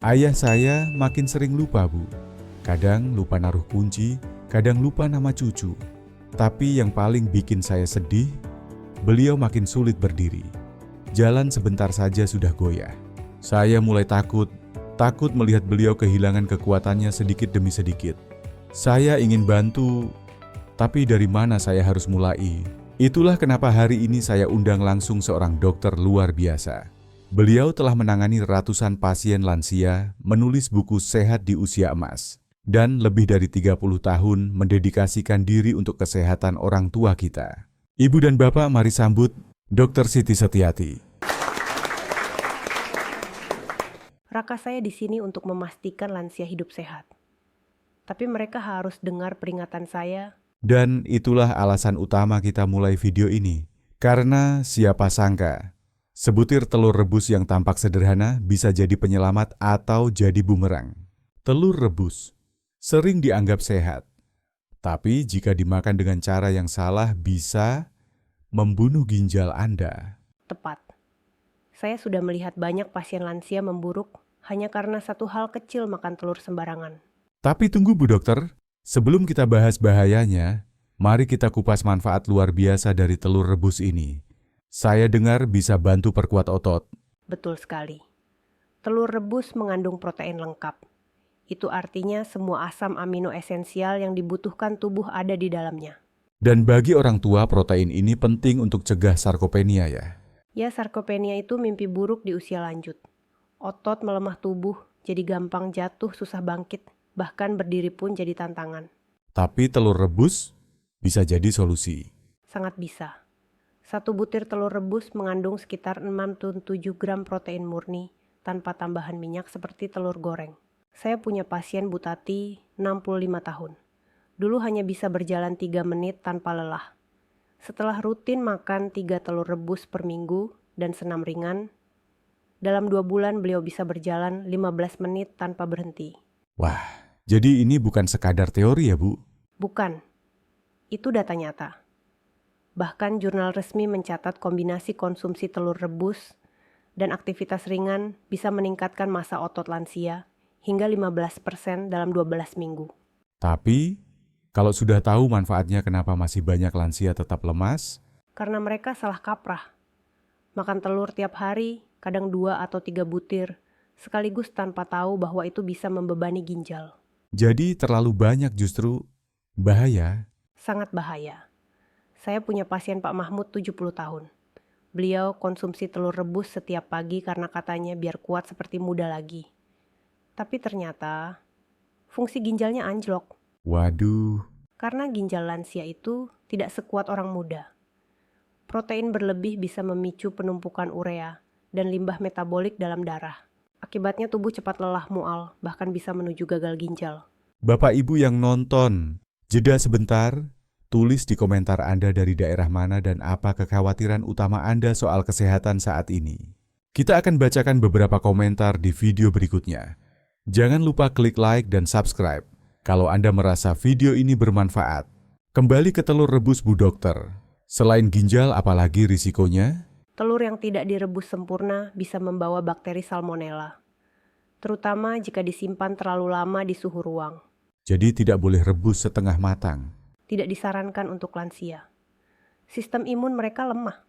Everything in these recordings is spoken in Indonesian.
Ayah saya makin sering lupa, Bu. Kadang lupa naruh kunci, kadang lupa nama cucu. Tapi yang paling bikin saya sedih, beliau makin sulit berdiri. Jalan sebentar saja sudah goyah. Saya mulai takut melihat beliau kehilangan kekuatannya sedikit demi sedikit. Saya ingin bantu, tapi dari mana saya harus mulai? Itulah kenapa hari ini saya undang langsung seorang dokter luar biasa. Beliau telah menangani ratusan pasien lansia, menulis buku Sehat di Usia Emas, dan lebih dari 30 tahun mendedikasikan diri untuk kesehatan orang tua kita. Ibu dan Bapak, mari sambut Dr. Siti Setiati. Raka saya di sini untuk memastikan lansia hidup sehat. Tapi mereka harus dengar peringatan saya. Dan itulah alasan utama kita mulai video ini. Karena siapa sangka, sebutir telur rebus yang tampak sederhana bisa jadi penyelamat atau jadi bumerang. Telur rebus sering dianggap sehat, tapi jika dimakan dengan cara yang salah bisa membunuh ginjal Anda. Tepat. Saya sudah melihat banyak pasien lansia memburuk hanya karena satu hal kecil makan telur sembarangan. Tapi tunggu Bu Dokter, sebelum kita bahas bahayanya, mari kita kupas manfaat luar biasa dari telur rebus ini. Saya dengar bisa bantu perkuat otot. Betul sekali. Telur rebus mengandung protein lengkap. Itu artinya semua asam amino esensial yang dibutuhkan tubuh ada di dalamnya. Dan bagi orang tua, protein ini penting untuk cegah sarkopenia ya. Ya, sarkopenia itu mimpi buruk di usia lanjut. Otot melemah tubuh, jadi gampang jatuh, susah bangkit, bahkan berdiri pun jadi tantangan. Tapi telur rebus bisa jadi solusi. Sangat bisa. Satu butir telur rebus mengandung sekitar 6-7 gram protein murni tanpa tambahan minyak seperti telur goreng. Saya punya pasien Bu Tati, 65 tahun. Dulu hanya bisa berjalan 3 menit tanpa lelah. Setelah rutin makan 3 telur rebus per minggu dan senam ringan, dalam 2 bulan beliau bisa berjalan 15 menit tanpa berhenti. Wah, jadi ini bukan sekadar teori ya Bu? Bukan. Itu data nyata. Bahkan jurnal resmi mencatat kombinasi konsumsi telur rebus dan aktivitas ringan bisa meningkatkan massa otot lansia hingga 15% dalam 12 minggu. Tapi, kalau sudah tahu manfaatnya, kenapa masih banyak lansia tetap lemas? Karena mereka salah kaprah. Makan telur tiap hari, kadang 2 atau 3 butir, sekaligus tanpa tahu bahwa itu bisa membebani ginjal. Jadi terlalu banyak justru bahaya. Sangat bahaya. Saya punya pasien Pak Mahmud 70 tahun. Beliau konsumsi telur rebus setiap pagi karena katanya biar kuat seperti muda lagi. Tapi ternyata fungsi ginjalnya anjlok. Waduh, Karena ginjal lansia itu tidak sekuat orang muda. Protein berlebih bisa memicu penumpukan urea dan limbah metabolik dalam darah. Akibatnya tubuh cepat lelah mual, bahkan bisa menuju gagal ginjal. Bapak Ibu yang nonton, jeda sebentar. Tulis di komentar Anda dari daerah mana dan apa kekhawatiran utama Anda soal kesehatan saat ini. Kita akan bacakan beberapa komentar di video berikutnya. Jangan lupa klik like dan subscribe kalau Anda merasa video ini bermanfaat. Kembali ke telur rebus Bu Dokter. Selain ginjal, apalagi risikonya? Telur yang tidak direbus sempurna bisa membawa bakteri salmonella, terutama jika disimpan terlalu lama di suhu ruang. Jadi tidak boleh rebus setengah matang. Tidak disarankan untuk lansia. Sistem imun mereka lemah.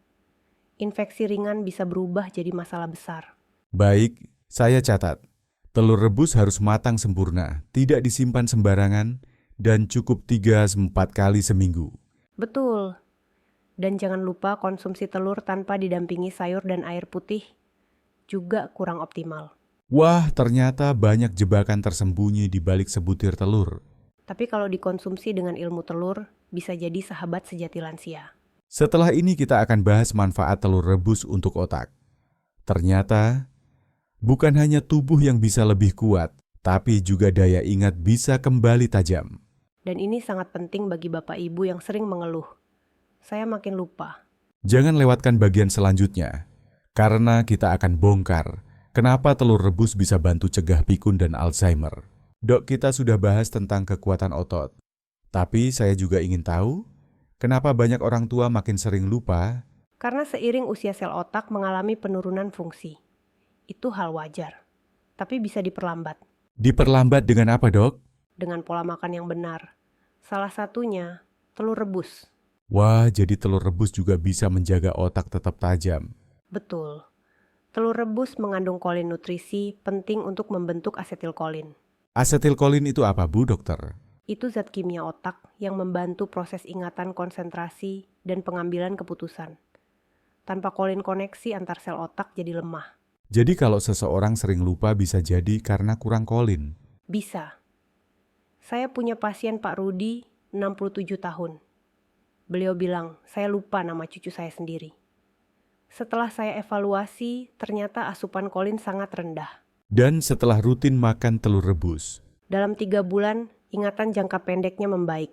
Infeksi ringan bisa berubah jadi masalah besar. Baik, saya catat. Telur rebus harus matang sempurna, tidak disimpan sembarangan, dan cukup 3-4 kali seminggu. Betul. Dan jangan lupa konsumsi telur tanpa didampingi sayur dan air putih juga kurang optimal. Wah, ternyata banyak jebakan tersembunyi di balik sebutir telur. Tapi kalau dikonsumsi dengan ilmu telur, bisa jadi sahabat sejati lansia. Setelah ini kita akan bahas manfaat telur rebus untuk otak. Ternyata, bukan hanya tubuh yang bisa lebih kuat, tapi juga daya ingat bisa kembali tajam. Dan ini sangat penting bagi bapak ibu yang sering mengeluh. Saya makin lupa. Jangan lewatkan bagian selanjutnya, karena kita akan bongkar kenapa telur rebus bisa bantu cegah pikun dan Alzheimer. Dok, kita sudah bahas tentang kekuatan otot. Tapi saya juga ingin tahu, kenapa banyak orang tua makin sering lupa? Karena seiring usia sel otak mengalami penurunan fungsi. Itu hal wajar. tapi bisa diperlambat Diperlambat dengan apa, Dok? dengan pola makan yang benar. Salah satunya, telur rebus. Wah, jadi telur rebus juga bisa menjaga otak tetap tajam. Betul. Telur rebus mengandung kolin nutrisi penting untuk membentuk asetilkolin. Asetilkolin itu apa, Bu Dokter? Itu zat kimia otak yang membantu proses ingatan, konsentrasi, dan pengambilan keputusan. Tanpa kolin koneksi antar sel otak jadi lemah. Jadi kalau seseorang sering lupa bisa jadi karena kurang kolin. Bisa. Saya punya pasien Pak Rudi, 67 tahun. Beliau bilang, saya lupa nama cucu saya sendiri. Setelah saya evaluasi, ternyata asupan kolin sangat rendah. Dan setelah rutin makan telur rebus, Dalam 3 bulan, ingatan jangka pendeknya membaik.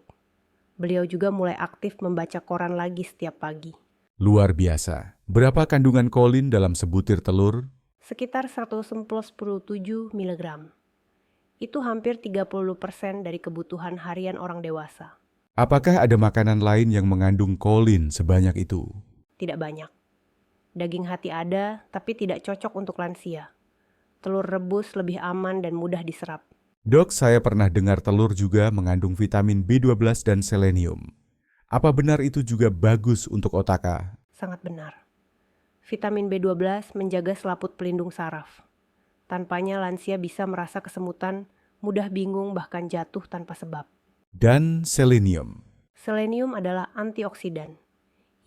Beliau juga mulai aktif membaca koran lagi setiap pagi. luar biasa. Berapa kandungan kolin dalam sebutir telur? Sekitar 197 mg. Itu hampir 30% dari kebutuhan harian orang dewasa. Apakah ada makanan lain yang mengandung kolin sebanyak itu? Tidak banyak. Daging hati ada, tapi tidak cocok untuk lansia. Telur rebus lebih aman dan mudah diserap. Dok, saya pernah dengar telur juga mengandung vitamin B12 dan selenium. Apa benar itu juga bagus untuk otak? Sangat benar. Vitamin B12 menjaga selaput pelindung saraf. Tanpanya lansia bisa merasa kesemutan, mudah bingung bahkan jatuh tanpa sebab. Dan selenium. Selenium adalah antioksidan.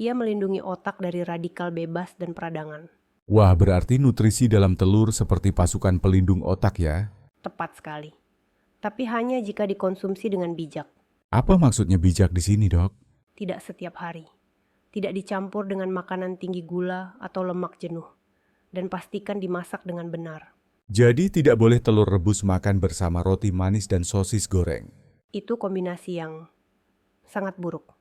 Ia melindungi otak dari radikal bebas dan peradangan. Wah, berarti nutrisi dalam telur seperti pasukan pelindung otak ya? Tepat sekali. Tapi hanya jika dikonsumsi dengan bijak. Apa maksudnya bijak di sini, Dok? Tidak setiap hari. Tidak dicampur dengan makanan tinggi gula atau lemak jenuh. Dan pastikan dimasak dengan benar. Jadi tidak boleh telur rebus makan bersama roti manis dan sosis goreng. Itu kombinasi yang sangat buruk.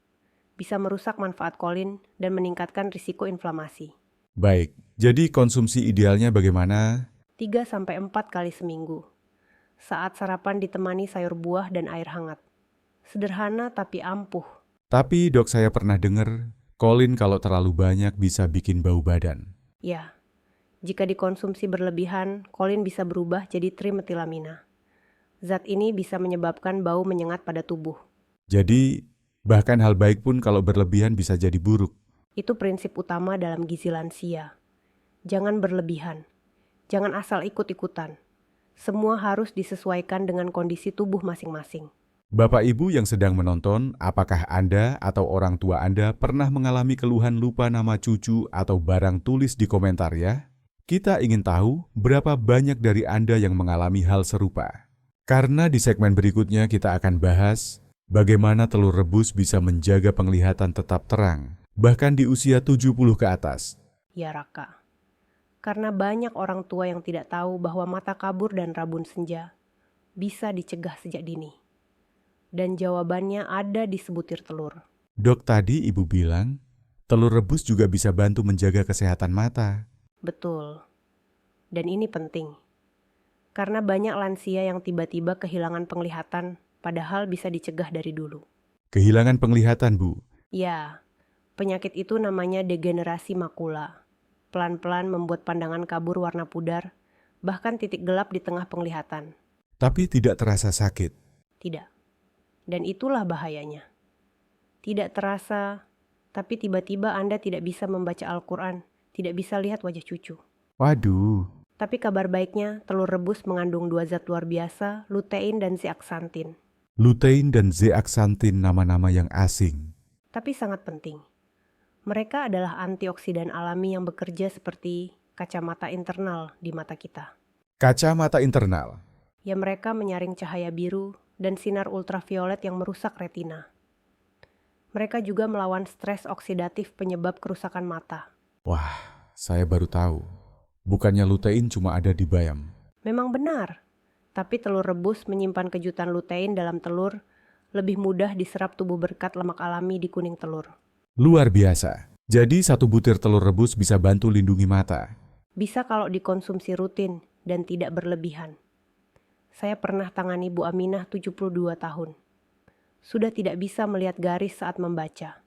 Bisa merusak manfaat kolin dan meningkatkan risiko inflamasi. Baik, jadi konsumsi idealnya bagaimana? 3-4 kali seminggu. Saat sarapan ditemani sayur buah dan air hangat. Sederhana tapi ampuh. Tapi dok, saya pernah dengar kolin kalau terlalu banyak bisa bikin bau badan. Ya, jika dikonsumsi berlebihan, kolin bisa berubah jadi trimetilamina. Zat ini bisa menyebabkan bau menyengat pada tubuh. Jadi, bahkan hal baik pun kalau berlebihan bisa jadi buruk. Itu prinsip utama dalam gizi lansia. Jangan berlebihan. Jangan asal ikut-ikutan. Semua harus disesuaikan dengan kondisi tubuh masing-masing. Bapak Ibu yang sedang menonton, apakah Anda atau orang tua Anda pernah mengalami keluhan lupa nama cucu atau barang? Tulis di komentar ya. Kita ingin tahu berapa banyak dari Anda yang mengalami hal serupa. Karena di segmen berikutnya kita akan bahas bagaimana telur rebus bisa menjaga penglihatan tetap terang, bahkan di usia 70 ke atas. Ya Raka, karena banyak orang tua yang tidak tahu bahwa mata kabur dan rabun senja bisa dicegah sejak dini. Dan jawabannya ada di sebutir telur. Dok, tadi Ibu bilang telur rebus juga bisa bantu menjaga kesehatan mata. Betul. Dan ini penting. Karena banyak lansia yang tiba-tiba kehilangan penglihatan, padahal bisa dicegah dari dulu. Kehilangan penglihatan, Bu. Ya, penyakit itu namanya degenerasi makula. Pelan-pelan membuat pandangan kabur warna pudar, bahkan titik gelap di tengah penglihatan. Tapi tidak terasa sakit. Tidak. Dan itulah bahayanya. Tidak terasa, tapi tiba-tiba Anda tidak bisa membaca Al-Quran, tidak bisa lihat wajah cucu. Waduh. Tapi kabar baiknya, telur rebus mengandung 2 zat luar biasa, lutein dan zeaxanthin. Lutein dan zeaxanthin nama-nama yang asing. Tapi sangat penting. Mereka adalah antioksidan alami yang bekerja seperti kacamata internal di mata kita. Kacamata internal. Ya, mereka menyaring cahaya biru dan sinar ultraviolet yang merusak retina. Mereka juga melawan stres oksidatif penyebab kerusakan mata. Wah, saya baru tahu. Bukannya lutein cuma ada di bayam. Memang benar, tapi telur rebus menyimpan kejutan lutein dalam telur lebih mudah diserap tubuh berkat lemak alami di kuning telur. Luar biasa. Jadi satu butir telur rebus bisa bantu lindungi mata. Bisa kalau dikonsumsi rutin dan tidak berlebihan. Saya pernah tangani Bu Aminah 72 tahun. Sudah tidak bisa melihat garis saat membaca.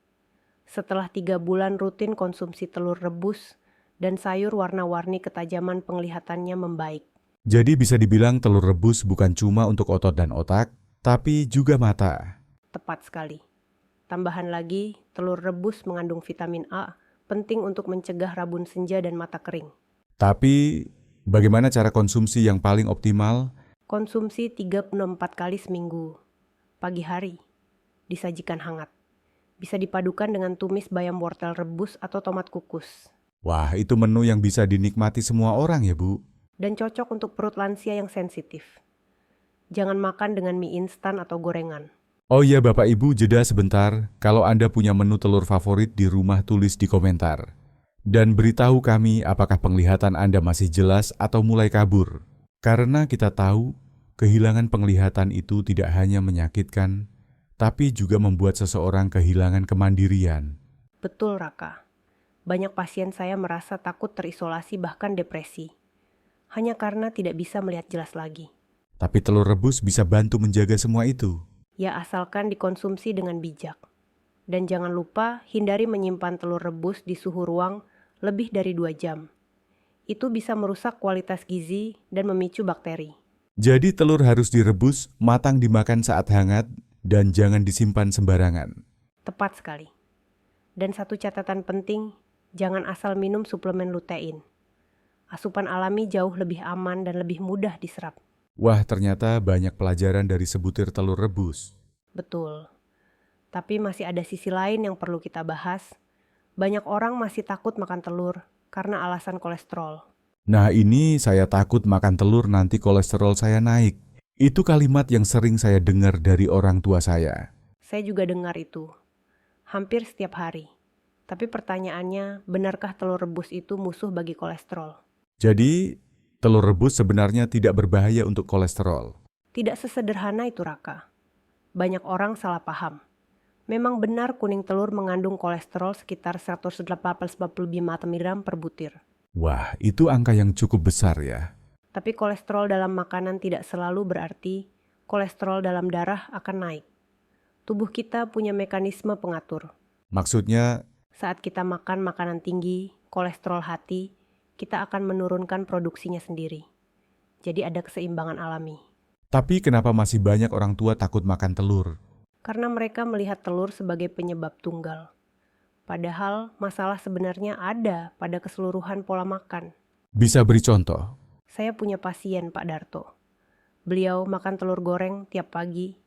Setelah 3 bulan rutin konsumsi telur rebus dan sayur warna-warni, ketajaman penglihatannya membaik. Jadi bisa dibilang telur rebus bukan cuma untuk otot dan otak, tapi juga mata. Tepat sekali. Tambahan lagi, telur rebus mengandung vitamin A, penting untuk mencegah rabun senja dan mata kering. Tapi bagaimana cara konsumsi yang paling optimal? Konsumsi 3-4 kali seminggu. Pagi hari, disajikan hangat. Bisa dipadukan dengan tumis bayam wortel rebus atau tomat kukus. Wah, itu menu yang bisa dinikmati semua orang ya, Bu. Dan cocok untuk perut lansia yang sensitif. Jangan makan dengan mie instan atau gorengan. Oh iya Bapak Ibu, jeda sebentar. Kalau Anda punya menu telur favorit di rumah, tulis di komentar. Dan beritahu kami apakah penglihatan Anda masih jelas atau mulai kabur. Karena kita tahu, kehilangan penglihatan itu tidak hanya menyakitkan, tapi juga membuat seseorang kehilangan kemandirian. Betul, Raka. Banyak pasien saya merasa takut terisolasi bahkan depresi. Hanya karena tidak bisa melihat jelas lagi. Tapi telur rebus bisa bantu menjaga semua itu. Ya asalkan dikonsumsi dengan bijak. Dan jangan lupa hindari menyimpan telur rebus di suhu ruang lebih dari 2 jam. Itu bisa merusak kualitas gizi dan memicu bakteri. Jadi telur harus direbus, matang dimakan saat hangat, dan jangan disimpan sembarangan. Tepat sekali. Dan satu catatan penting, jangan asal minum suplemen lutein. Asupan alami jauh lebih aman dan lebih mudah diserap. Wah, ternyata banyak pelajaran dari sebutir telur rebus. Betul. Tapi masih ada sisi lain yang perlu kita bahas. Banyak orang masih takut makan telur karena alasan kolesterol. Nah, ini saya takut makan telur nanti kolesterol saya naik. Itu kalimat yang sering saya dengar dari orang tua saya. Saya juga dengar itu. Hampir setiap hari. Tapi pertanyaannya, benarkah telur rebus itu musuh bagi kolesterol? Jadi, telur rebus sebenarnya tidak berbahaya untuk kolesterol. Tidak sesederhana itu, Raka. Banyak orang salah paham. Memang benar kuning telur mengandung kolesterol sekitar 185 mg per butir. Wah, itu angka yang cukup besar ya. Tapi kolesterol dalam makanan tidak selalu berarti kolesterol dalam darah akan naik. Tubuh kita punya mekanisme pengatur. Maksudnya, Saat kita makan makanan tinggi, kolesterol hati, kita akan menurunkan produksinya sendiri. Jadi ada keseimbangan alami. tapi kenapa masih banyak orang tua takut makan telur? Karena mereka melihat telur sebagai penyebab tunggal. Padahal masalah sebenarnya ada pada keseluruhan pola makan. Bisa beri contoh? Saya punya pasien, Pak Darto. Beliau makan telur goreng tiap pagi,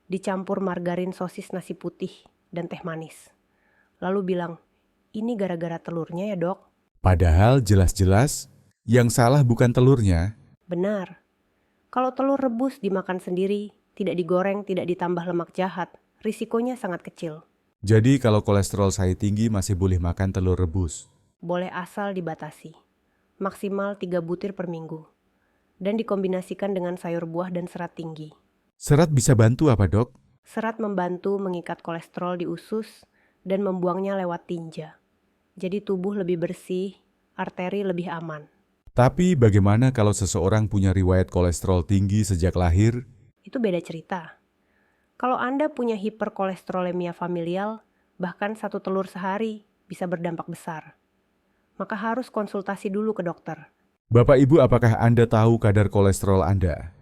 dicampur margarin sosis nasi putih dan teh manis. Lalu bilang, ini gara-gara telurnya ya dok? Padahal jelas-jelas yang salah bukan telurnya. Benar. Kalau telur rebus dimakan sendiri, tidak digoreng, tidak ditambah lemak jahat, risikonya sangat kecil. Jadi kalau kolesterol saya tinggi masih boleh makan telur rebus. Boleh asal dibatasi. Maksimal 3 butir per minggu. Dan dikombinasikan dengan sayur buah dan serat tinggi. Serat bisa bantu apa dok? Serat membantu mengikat kolesterol di usus dan membuangnya lewat tinja. Jadi tubuh lebih bersih, arteri lebih aman. Tapi bagaimana kalau seseorang punya riwayat kolesterol tinggi sejak lahir? Itu beda cerita. Kalau Anda punya hiperkolesterolemia familial, bahkan 1 telur sehari bisa berdampak besar. Maka harus konsultasi dulu ke dokter. Bapak Ibu, apakah Anda tahu kadar kolesterol Anda?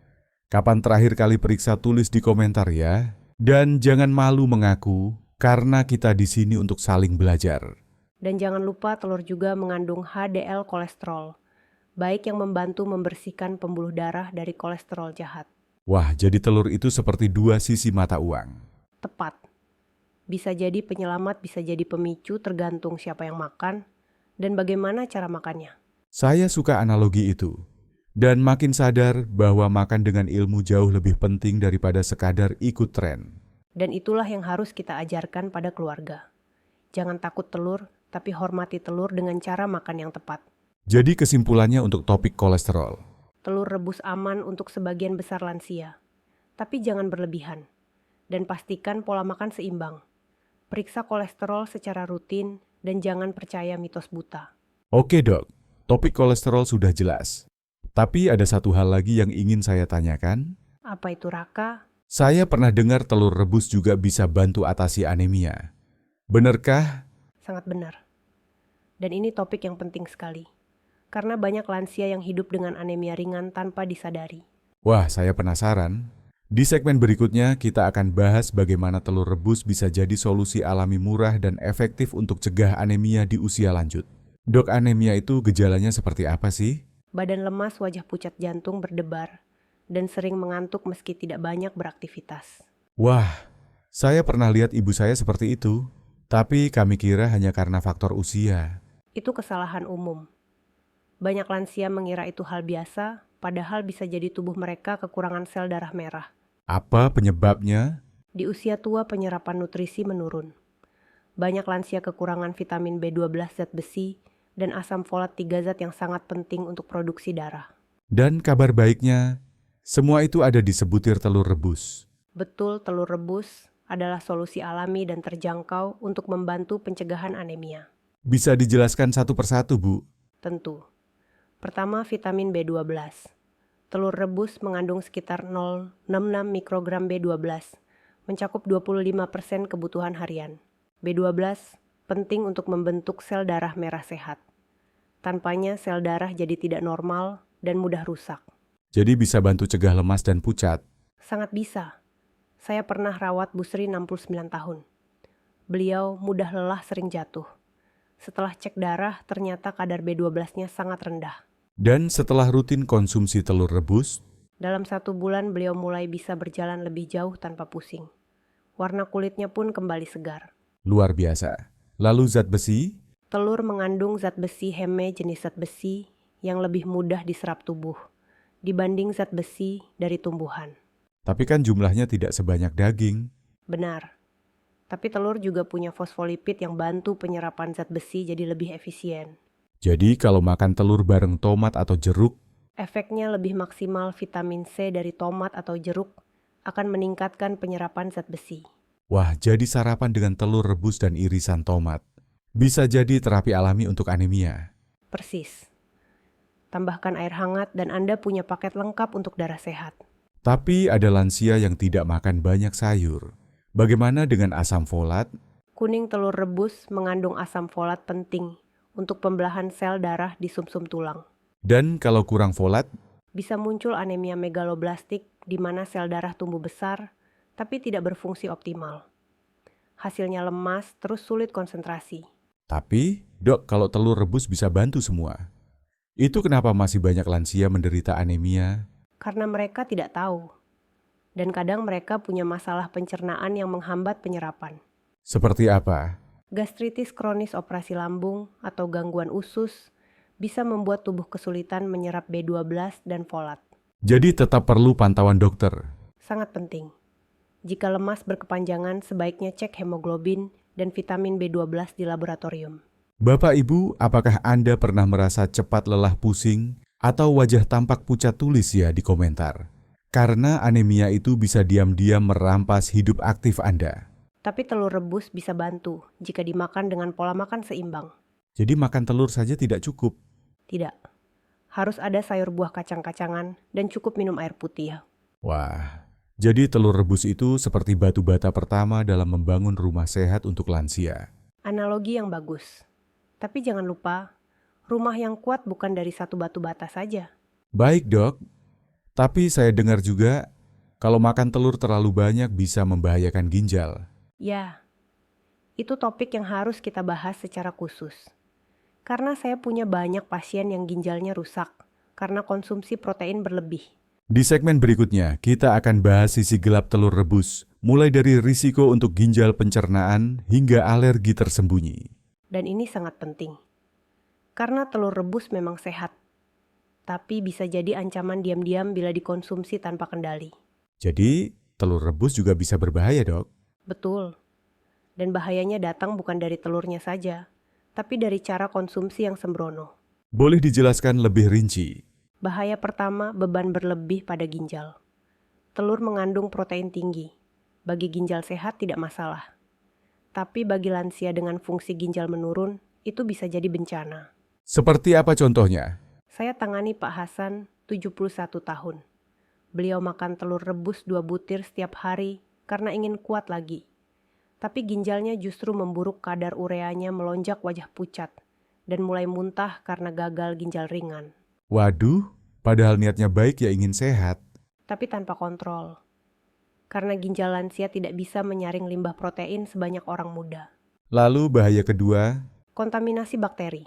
Kapan terakhir kali periksa, tulis di komentar ya. Dan jangan malu mengaku, karena kita di sini untuk saling belajar. Dan jangan lupa telur juga mengandung HDL kolesterol, baik yang membantu membersihkan pembuluh darah dari kolesterol jahat. Wah, jadi telur itu seperti dua sisi mata uang. Tepat. Bisa jadi penyelamat, bisa jadi pemicu tergantung siapa yang makan dan bagaimana cara makannya. Saya suka analogi itu. Dan makin sadar bahwa makan dengan ilmu jauh lebih penting daripada sekadar ikut tren. Dan itulah yang harus kita ajarkan pada keluarga. Jangan takut telur, tapi hormati telur dengan cara makan yang tepat. Jadi kesimpulannya untuk topik kolesterol. Telur rebus aman untuk sebagian besar lansia. Tapi jangan berlebihan. Dan pastikan pola makan seimbang. Periksa kolesterol secara rutin dan jangan percaya mitos buta. Oke dok, topik kolesterol sudah jelas. Tapi ada satu hal lagi yang ingin saya tanyakan. Apa itu, Raka? Saya pernah dengar telur rebus juga bisa bantu atasi anemia. Benarkah? Sangat benar. Dan ini topik yang penting sekali. karena banyak lansia yang hidup dengan anemia ringan tanpa disadari. Wah, saya penasaran. Di segmen berikutnya, kita akan bahas bagaimana telur rebus bisa jadi solusi alami murah dan efektif untuk cegah anemia di usia lanjut. Dok, anemia itu gejalanya seperti apa sih? Badan lemas, wajah pucat, jantung berdebar, dan sering mengantuk meski tidak banyak beraktivitas. Wah, saya pernah lihat ibu saya seperti itu. Tapi kami kira hanya karena faktor usia. Itu kesalahan umum. Banyak lansia mengira itu hal biasa, padahal bisa jadi tubuh mereka kekurangan sel darah merah. Apa penyebabnya? Di usia tua penyerapan nutrisi menurun. Banyak lansia kekurangan vitamin B12, zat besi, dan asam folat, 3 zat yang sangat penting untuk produksi darah. Dan kabar baiknya, semua itu ada di sebutir telur rebus. Betul, telur rebus adalah solusi alami dan terjangkau untuk membantu pencegahan anemia. Bisa dijelaskan satu persatu, Bu? Tentu. Pertama, vitamin B12. Telur rebus mengandung sekitar 0,66 mikrogram B12, mencakup 25% kebutuhan harian. B12 penting untuk membentuk sel darah merah sehat. Tanpanya sel darah jadi tidak normal dan mudah rusak. Jadi bisa bantu cegah lemas dan pucat. Sangat bisa. Saya pernah rawat Bu Sri 69 tahun. Beliau mudah lelah, sering jatuh. Setelah cek darah, ternyata kadar B12-nya sangat rendah. Dan setelah rutin konsumsi telur rebus, Dalam 1 bulan beliau mulai bisa berjalan lebih jauh tanpa pusing. Warna kulitnya pun kembali segar. luar biasa. Lalu zat besi? Telur mengandung zat besi heme, jenis zat besi yang lebih mudah diserap tubuh dibanding zat besi dari tumbuhan. Tapi kan jumlahnya tidak sebanyak daging. Benar. Tapi telur juga punya fosfolipid yang bantu penyerapan zat besi jadi lebih efisien. Jadi kalau makan telur bareng tomat atau jeruk, Efeknya lebih maksimal. Vitamin C dari tomat atau jeruk akan meningkatkan penyerapan zat besi. wah, jadi sarapan dengan telur rebus dan irisan tomat. Bisa jadi terapi alami untuk anemia. Persis. Tambahkan air hangat dan Anda punya paket lengkap untuk darah sehat. Tapi ada lansia yang tidak makan banyak sayur. Bagaimana dengan asam folat? Kuning telur rebus mengandung asam folat penting untuk pembelahan sel darah di sumsum tulang. Dan kalau kurang folat, Bisa muncul anemia megaloblastik di mana sel darah tumbuh besar tapi tidak berfungsi optimal. Hasilnya lemas, terus sulit konsentrasi. tapi dok, kalau telur rebus bisa bantu semua. Itu kenapa masih banyak lansia menderita anemia? Karena mereka tidak tahu. Dan kadang mereka punya masalah pencernaan yang menghambat penyerapan. Seperti apa? Gastritis kronis operasi lambung atau gangguan usus bisa membuat tubuh kesulitan menyerap B12 dan folat. Jadi tetap perlu pantauan dokter. Sangat penting. Jika lemas berkepanjangan, sebaiknya cek hemoglobin dan vitamin B12 di laboratorium. Bapak Ibu, apakah Anda pernah merasa cepat lelah pusing atau wajah tampak pucat? Tulis ya di komentar. Karena anemia itu bisa diam-diam merampas hidup aktif Anda. Tapi telur rebus bisa bantu jika dimakan dengan pola makan seimbang. Jadi makan telur saja tidak cukup. Tidak. Harus ada sayur buah kacang-kacangan dan cukup minum air putih. Wah, jadi telur rebus itu seperti batu bata pertama dalam membangun rumah sehat untuk lansia. Analogi yang bagus. Tapi jangan lupa, rumah yang kuat bukan dari satu batu bata saja. Baik dok, tapi saya dengar juga kalau makan telur terlalu banyak bisa membahayakan ginjal. Ya, itu topik yang harus kita bahas secara khusus. Karena saya punya banyak pasien yang ginjalnya rusak karena konsumsi protein berlebih. Di segmen berikutnya, kita akan bahas sisi gelap telur rebus, mulai dari risiko untuk ginjal pencernaan hingga alergi tersembunyi. Dan ini sangat penting. Karena telur rebus memang sehat, tapi bisa jadi ancaman diam-diam bila dikonsumsi tanpa kendali. Jadi, telur rebus juga bisa berbahaya, dok. Betul. Dan bahayanya datang bukan dari telurnya saja, tapi dari cara konsumsi yang sembrono. Boleh dijelaskan lebih rinci? Bahaya pertama, beban berlebih pada ginjal. Telur mengandung protein tinggi. Bagi ginjal sehat tidak masalah. Tapi bagi lansia dengan fungsi ginjal menurun, itu bisa jadi bencana. Seperti apa contohnya? Saya tangani Pak Hasan, 71 tahun. Beliau makan telur rebus 2 butir setiap hari karena ingin kuat lagi. Tapi ginjalnya justru memburuk, kadar ureanya melonjak, wajah pucat, dan mulai muntah karena gagal ginjal ringan. Waduh, padahal niatnya baik ya ingin sehat. Tapi tanpa kontrol. Karena ginjal lansia tidak bisa menyaring limbah protein sebanyak orang muda. Lalu bahaya kedua, Kontaminasi bakteri.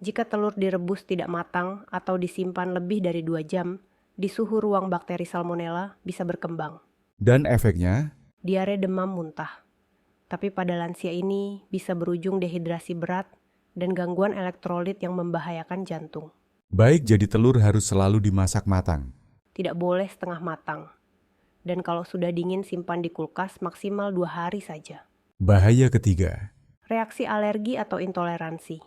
Jika telur direbus tidak matang atau disimpan lebih dari 2 jam, di suhu ruang bakteri salmonella bisa berkembang. dan efeknya, Diare, demam, muntah. Tapi pada lansia ini bisa berujung dehidrasi berat dan gangguan elektrolit yang membahayakan jantung. baik jadi telur harus selalu dimasak matang. Tidak boleh setengah matang. Dan kalau sudah dingin simpan di kulkas maksimal 2 hari saja. Bahaya ketiga, Reaksi alergi atau intoleransi.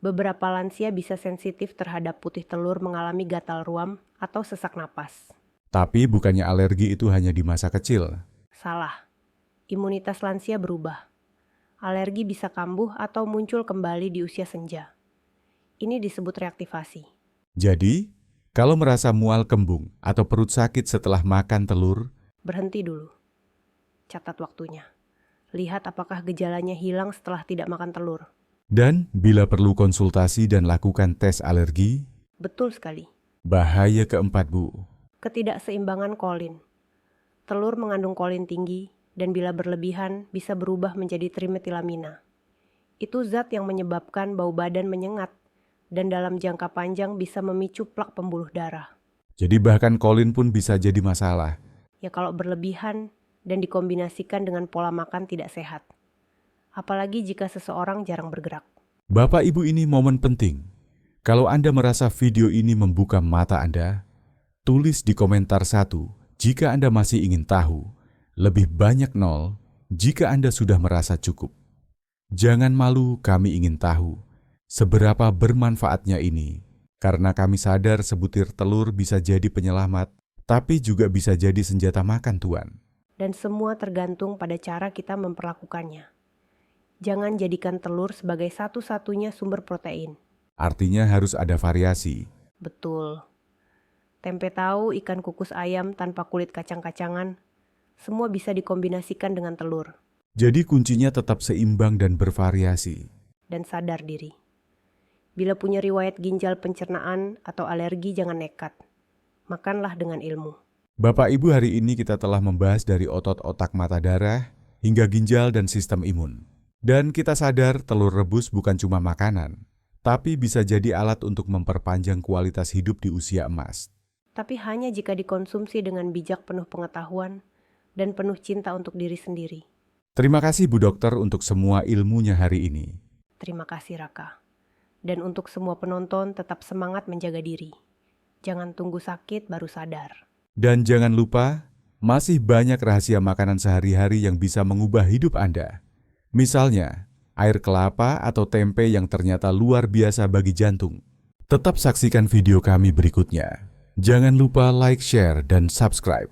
Beberapa lansia bisa sensitif terhadap putih telur mengalami gatal ruam atau sesak napas. tapi bukannya alergi itu hanya di masa kecil. Salah. Imunitas lansia berubah. Alergi bisa kambuh atau muncul kembali di usia senja. Ini disebut reaktivasi. Jadi, kalau merasa mual kembung atau perut sakit setelah makan telur, Berhenti dulu. Catat waktunya. Lihat apakah gejalanya hilang setelah tidak makan telur. dan bila perlu konsultasi dan lakukan tes alergi, Betul sekali. bahaya keempat Bu. Ketidakseimbangan kolin. Telur mengandung kolin tinggi dan bila berlebihan bisa berubah menjadi trimetilamina. Itu zat yang menyebabkan bau badan menyengat dan dalam jangka panjang bisa memicu plak pembuluh darah. Jadi bahkan kolin pun bisa jadi masalah. Ya kalau berlebihan dan dikombinasikan dengan pola makan tidak sehat. Apalagi jika seseorang jarang bergerak. Bapak Ibu, ini momen penting. Kalau Anda merasa video ini membuka mata Anda, tulis di komentar 1 jika Anda masih ingin tahu, lebih banyak 0 jika Anda sudah merasa cukup. Jangan malu, kami ingin tahu seberapa bermanfaatnya ini, karena kami sadar sebutir telur bisa jadi penyelamat, tapi juga bisa jadi senjata makan Tuan. Dan semua tergantung pada cara kita memperlakukannya. Jangan jadikan telur sebagai satu-satunya sumber protein. Artinya harus ada variasi. Betul. Tempe tahu, ikan kukus ayam tanpa kulit kacang-kacangan, semua bisa dikombinasikan dengan telur. Jadi kuncinya tetap seimbang dan bervariasi. Dan sadar diri. Bila punya riwayat ginjal pencernaan atau alergi jangan nekat. Makanlah dengan ilmu. Bapak Ibu, hari ini kita telah membahas dari otot otak mata darah hingga ginjal dan sistem imun. Dan kita sadar telur rebus bukan cuma makanan, tapi bisa jadi alat untuk memperpanjang kualitas hidup di usia emas. Tapi hanya jika dikonsumsi dengan bijak, penuh pengetahuan dan penuh cinta untuk diri sendiri. Terima kasih Bu Dokter untuk semua ilmunya hari ini. Terima kasih Raka. Dan untuk semua penonton tetap semangat menjaga diri. Jangan tunggu sakit baru sadar. Dan jangan lupa, masih banyak rahasia makanan sehari-hari yang bisa mengubah hidup Anda. Misalnya, air kelapa atau tempe yang ternyata luar biasa bagi jantung. Tetap saksikan video kami berikutnya. Jangan lupa like, share, dan subscribe.